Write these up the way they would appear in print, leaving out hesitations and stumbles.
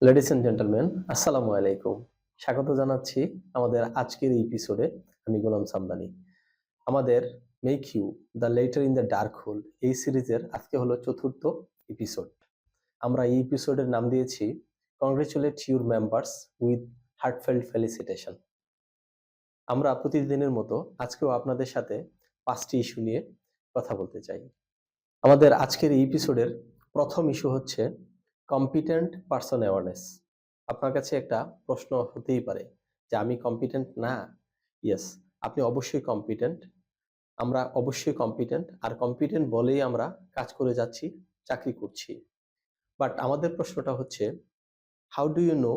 Ladies and gentleman, আসসালামু আলাইকুম। স্বাগত জানাচ্ছি আমাদের আজকের এই এপিসোডে। আমি গোলাম সামদানি। আমাদের make you the letter in the dark hole এই সিরিজের আজকে হলো চতুর্থ এপিসোড। আমরা এই এপিসোডের নাম দিয়েছি congratulate your members with heartfelt felicitation. আমরা প্রতিদিনের মতো আজকেও আপনাদের সাথে 5টি ইস্যু নিয়ে কথা বলতে চাই। আমাদের আজকের এই এপিসোডের প্রথম ইস্যু হচ্ছে কম্পিটেন্ট পারসন অ্যাওয়ারনেস। আপনার কাছে একটা প্রশ্ন হতেই পারে যে আমি কম্পিটেন্ট না। ইয়েস, আপনি অবশ্যই কম্পিটেন্ট। আমরা অবশ্যই কম্পিটেন্ট, আর কম্পিটেন্ট বলেই আমরা কাজ করে যাচ্ছি, চাকরি করছি। বাট আমাদের প্রশ্নটা হচ্ছে, how do you know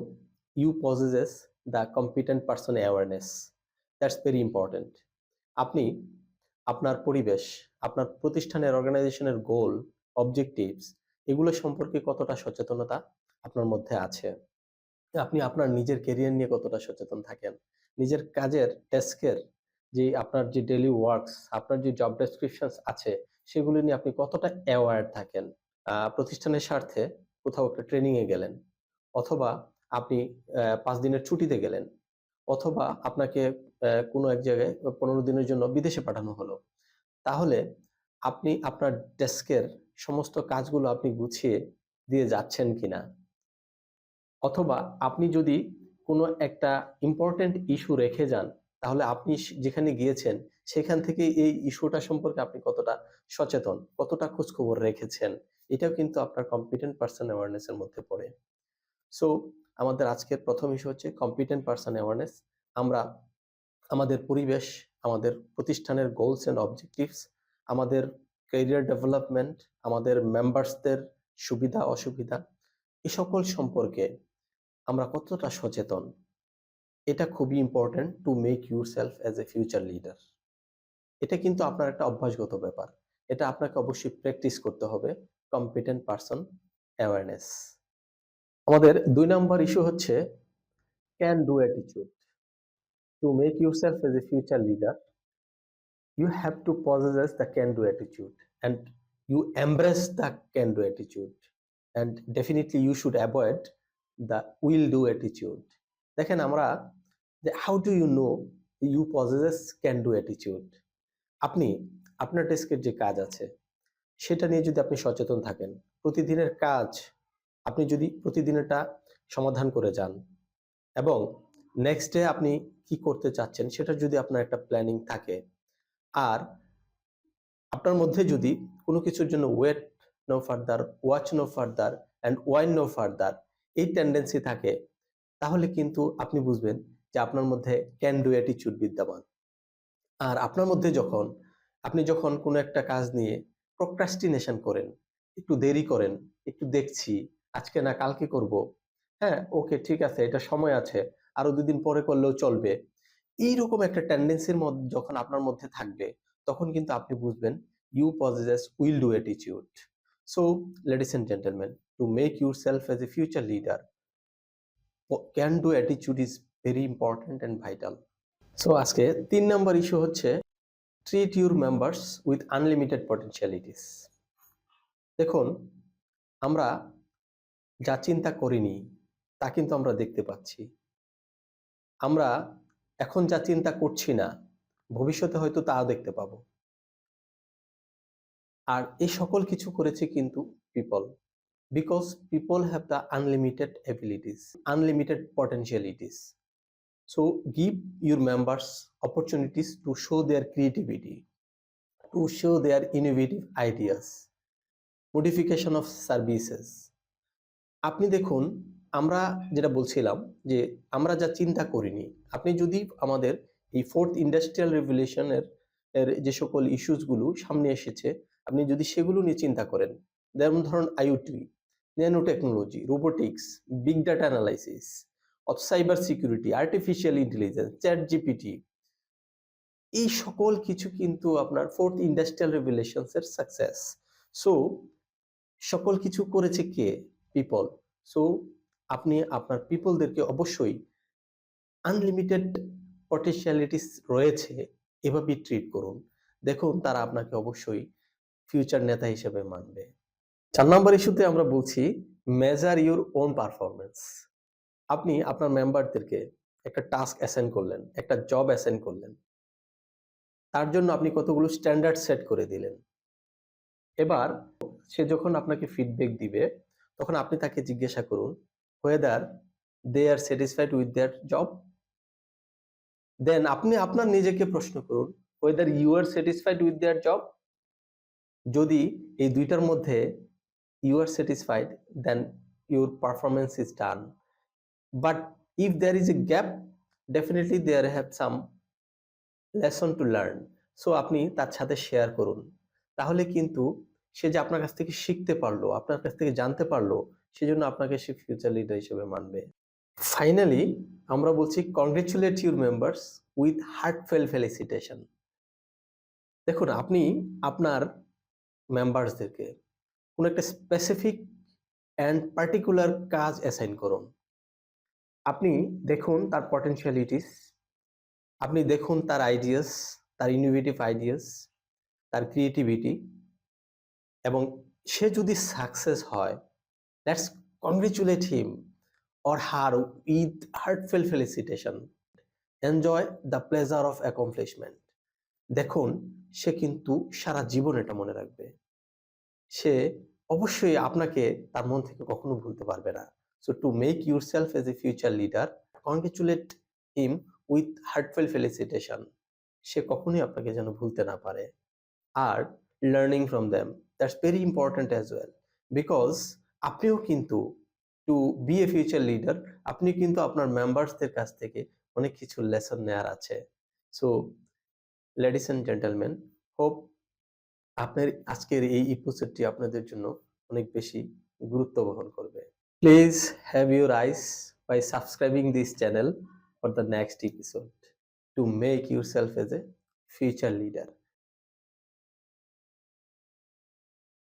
you possesses the competent person awareness? That's very important. আপনি আপনার পরিবেশ, আপনার প্রতিষ্ঠানের অর্গানাইজেশনের গোল, অবজেক্টিভস এগুলো সম্পর্কে কতটা সচেতনতা আপনার মধ্যে আছে? আপনি আপনার নিজের ক্যারিয়ার নিয়ে কতটা সচেতন থাকেন? নিজের কাজের ডেস্কের যে আপনার যে ডেইলি ওয়ার্কস, আপনার যে জব ডেসক্রিপশনস আছে সেগুলো নিয়ে আপনি কতটা অ্যাওয়্যার থাকেন? প্রতিষ্ঠানের স্বার্থে কোথাও একটা ট্রেনিং এ গেলেন, অথবা আপনি ৫ দিনের ছুটিতে গেলেন, অথবা আপনাকে কোনো এক জায়গায় ১৫ দিনের জন্য বিদেশে পাঠানো হলো। তাহলে আপনি আপনার ডেস্কের সমস্ত কাজগুলো আপনি গুছিয়ে দিয়ে যাচ্ছেন কিনা? অথবা আপনি যদি কোনো একটা ইম্পর্টেন্ট ইস্যু রেখে যান, তাহলে আপনি যেখানে গিয়েছেন সেখান থেকে এই ইস্যুটা সম্পর্কে আপনি কতটা সচেতন, কতটা খোঁজখবর রেখেছেন? এটাও কিন্তু আপনার কম্পিটেন্ট পারসন অ্যাওয়ারনেস এর মধ্যে পড়ে। সো আমাদের আজকের প্রথম ইস্যু হচ্ছে কম্পিটেন্ট পারসন অ্যাওয়ারনেস। আমরা আমাদের পরিবেশ, আমাদের প্রতিষ্ঠানের গোলস এন্ড অবজেক্টিভস, আমাদের ক্যারিয়ার ডেভেলপমেন্ট, আমাদের মেম্বার্সদের সুবিধা অসুবিধা এই সকল সম্পর্কে আমরা কতটা সচেতন, এটা খুবই important to make yourself as a future leader. এটা কিন্তু আপনার একটা অভ্যাসগত ব্যাপার। এটা আপনাকে অবশ্যই প্র্যাকটিস করতে হবে, কম্পিটেন্ট পারসন অ্যাওয়ারনেস। আমাদের ২ নাম্বার ইস্যু হচ্ছে can do attitude. To make yourself as a future leader, you have to possess the can do attitude, and you embrace the can do attitude, and definitely you should avoid the will do attitude. দেখেন আমরা যে how do you know you possess can do attitude? আপনি আপনার ডেস্কের যে কাজ আছে সেটা নিয়ে যদি আপনি সচেতন থাকেন, প্রতিদিনের কাজ আপনি যদি প্রতিদিনেরটা সমাধান করে যান, এবং নেক্সট ডে আপনি কি করতে চাচ্ছেন সেটা যদি আপনার একটা প্ল্যানিং থাকে, আর আপনার মধ্যে যদি কোনো কিছুর জন্য wait no further, watch no further and whine no further এই টেন্ডেন্সি থাকে, তাহলে কিন্তু আপনি বুঝবেন যে আপনার মধ্যে ক্যান ডু অ্যাটিটিউড বিদ্যমান। আর আপনার মধ্যে আপনি যখন কোনো একটা কাজ নিয়ে প্রোক্রাস্টিনেশন করেন, একটু দেরি করেন, একটু দেখছি, আজকে না কালকে করব, হ্যাঁ ওকে ঠিক আছে, এটা সময় আছে, আরো ২ দিন পরে করলেও চলবে, এইরকম একটা টেন্ডেন্সির মধ্যে যখন আপনার মধ্যে থাকবে, তখন কিন্তু আপনি বুঝবেন you possess will do attitude. So ladies and gentlemen, to make yourself as a future leader, can do attitude is very important and vital. So আজকে ৩ নাম্বার ইস্যু হচ্ছে treat your members with unlimited potentialities. দেখুন, আমরা যা চিন্তা করিনি তা কিন্তু আমরা দেখতে পাচ্ছি। আমরা এখন যা চিন্তা করছি না, ভবিষ্যতে হয়তো তাও দেখতে পাবো। আর এই সকল কিছু করেছে কিন্তু people, because people have the unlimited abilities, unlimited potentialities. So give your members opportunities to show their creativity, to show their innovative ideas, modification of services. আপনি দেখুন, আমরা যেটা বলছিলাম যে আমরা যা চিন্তা করিনি, আপনি যদি আমাদের এই 4th ইন্ডাস্ট্রিয়াল রেভলিউশনের যে সকল ইস্যুস গুলো সামনে এসেছে, আপনি যদি সেগুলো নিয়ে চিন্তা করেন, যেমন ধরুন IoT, nano technology, robotics, big data analysis, cyber security, artificial intelligence, chat GPT, এই সকল কিছু কিন্তু আপনার 4th ইন্ডাস্ট্রিয়াল রেভলিউশনস এর সাকসেস। সো সকল কিছু করেছে কে? পিপল। সো আপনি আপনার পিপলদেরকে অবশ্যই আনলিমিটেড পটেনশিয়ালিটিস রয়েছে এভাবে ট্রিট করুন। দেখুন তারা আপনাকে অবশ্যই ফিউচার নেতা হিসেবে মানবে। ৪ নম্বর ইস্যুতে আমরা বলছি মেজার ইউর ওন পারফরমেন্স। আপনি আপনার মেম্বারদেরকে একটা টাস্ক অ্যাসাইন করলেন, একটা জব অ্যাসাইন করলেন। তার জন্য আপনি কতগুলো স্ট্যান্ডার্ড সেট করে দিলেন। এবার সে যখন আপনাকে ফিডব্যাক দিবে, তখন আপনি তাকে জিজ্ঞাসা করুন whether they are satisfied with their job. দেন আপনি আপনার নিজেকে প্রশ্ন করুন whether you are satisfied with their job. যদি এই দুইটার মধ্যে you are satisfied, then your performance is done. But if there is a gap, definitely there have some lesson to learn. So আপনি তার সাথে শেয়ার করুন। তাহলে কিন্তু সে যে আপনার কাছ থেকে শিখতে পারলো, আপনার কাছ থেকে জানতে পারলো, সেজন্য আপনাকে সে ফিউচার লিডার হিসেবে মানবে। ফাইনালি আমরা বলছি congratulate your members with heart fail felicitation. দেখুন, আপনি আপনার মেম্বার্সদেরকে কোনো একটা স্পেসিফিক অ্যান্ড পার্টিকুলার কাজ অ্যাসাইন করুন। আপনি দেখুন তার পটেনশিয়ালিটিস, আপনি দেখুন তার আইডিয়াস, তার ইনোভেটিভ আইডিয়াস, তার ক্রিয়েটিভিটি, এবং সে যদি সাকসেস হয়, let's congratulate him or her with heartfelt felicitation. Enjoy the pleasure of accomplishment. দেখুন, সে কিন্তু সারা জীবন এটা মনে রাখবে। সে অবশ্যই আপনাকে তার মন থেকে কখনো ভুলতে পারবে না। So to make yourself as a future leader, congratulate him with heartfelt felicitation. সে কখনোই আপনাকে যেন ভুলতে না পারে। আর learning from them, that's very important as well, because আপনিও কিন্তু to be a future leader, আপনি কিন্তু আপনার মেম্বার্সদের কাছ থেকে অনেক কিছু লেসন নেওয়ার আছে। So ladies and gentleman, hope আপনার আজকের এই এপিসোডটি আপনাদের জন্য অনেক বেশি গুরুত্ব বহন করবে। Please have your eyes by subscribing this channel for the next episode to make yourself as a future leader.